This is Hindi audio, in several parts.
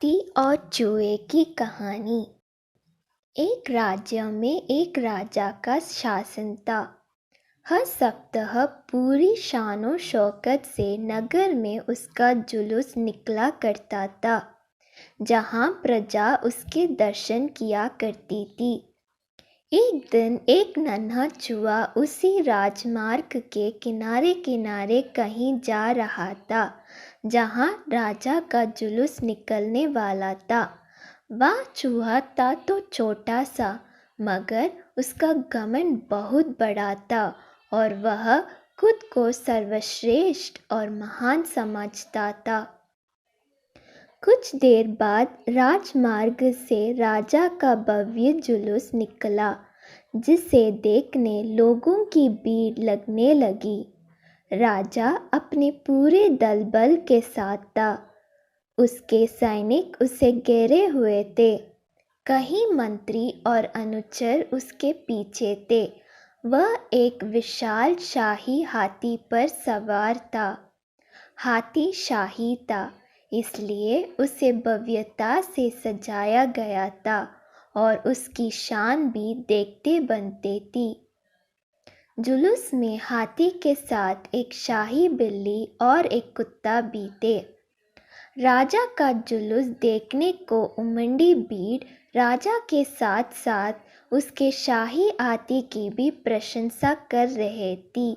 हाथी और चूहे की कहानी। एक राज्य में एक राजा का शासन था। हर सप्ताह पूरी शानो शौकत से नगर में उसका जुलूस निकला करता था, जहाँ प्रजा उसके दर्शन किया करती थी। एक दिन एक नन्हा चूहा उसी राजमार्ग के किनारे किनारे कहीं जा रहा था, जहाँ राजा का जुलूस निकलने वाला था। वह चूहा था तो छोटा सा, मगर उसका घमंड बहुत बड़ा था और वह खुद को सर्वश्रेष्ठ और महान समझता था। कुछ देर बाद राजमार्ग से राजा का भव्य जुलूस निकला, जिसे देखने लोगों की भीड़ लगने लगी। राजा अपने पूरे दल बल के साथ था। उसके सैनिक उसे घेरे हुए थे। कई मंत्री और अनुचर उसके पीछे थे। वह एक विशाल शाही हाथी पर सवार था। हाथी शाही था, इसलिए उसे भव्यता से सजाया गया था और उसकी शान भी देखते बनते थी। जुलूस में हाथी के साथ एक शाही बिल्ली और एक कुत्ता भी थे। राजा का जुलूस देखने को उमड़ी भीड़ राजा के साथ साथ उसके शाही हाथी की भी प्रशंसा कर रहे थी।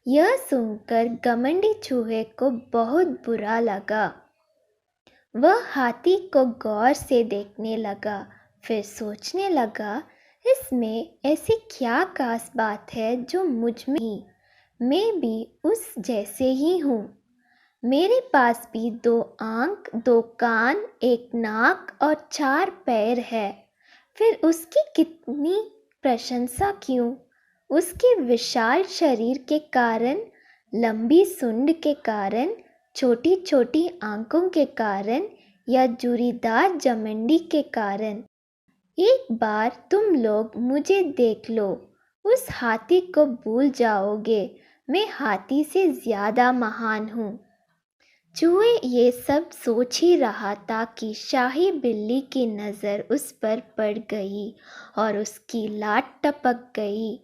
यह सुनकर घमंडी चूहे को बहुत बुरा लगा। वह हाथी को गौर से देखने लगा, फिर सोचने लगा, इसमें ऐसी क्या खास बात है जो मुझ में ही, मैं भी उस जैसे ही हूँ। मेरे पास भी 2 आँख, 2 कान, 1 नाक और 4 पैर है। फिर उसकी कितनी प्रशंसा क्यों? उसके विशाल शरीर के कारण, लंबी सूंड के कारण, छोटी छोटी आंखों के कारण या जूरीदार जमंडी के कारण? एक बार तुम लोग मुझे देख लो, उस हाथी को भूल जाओगे। मैं हाथी से ज़्यादा महान हूँ। चूहे ये सब सोच ही रहा था कि शाही बिल्ली की नज़र उस पर पड़ गई और उसकी लात टपक गई।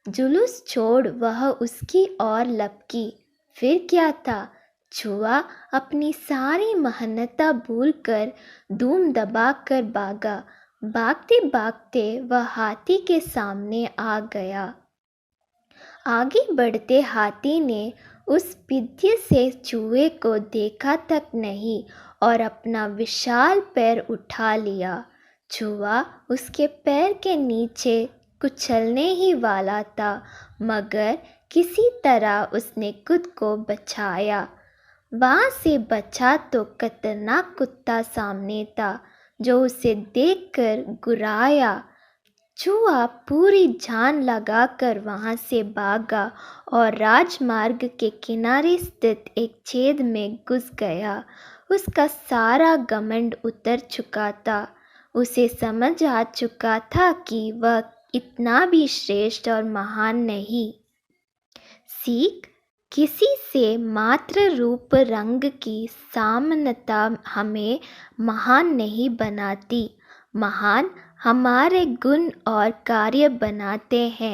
जुलूस छोड़ वह उसकी ओर लपकी। फिर क्या था, चूहा अपनी सारी महानता भूलकर धूम दबाकर भागा। भागते भागते वह हाथी के सामने आ गया। आगे बढ़ते हाथी ने उस विद्य से चूहे को देखा तक नहीं और अपना विशाल पैर उठा लिया। चूहा उसके पैर के नीचे कुचलने ही वाला था, मगर किसी तरह उसने खुद को बचाया। वहाँ से बचा तो खतरनाक कुत्ता सामने था, जो उसे देखकर गुर्राया। चूहा पूरी जान लगाकर वहाँ से भागा और राजमार्ग के किनारे स्थित एक छेद में घुस गया। उसका सारा घमंड उतर चुका था। उसे समझ आ चुका था कि वह इतना भी श्रेष्ठ और महान नहीं। सीख: किसी से मात्र रूप रंग की समानता हमें महान नहीं बनाती। महान हमारे गुण और कार्य बनाते हैं।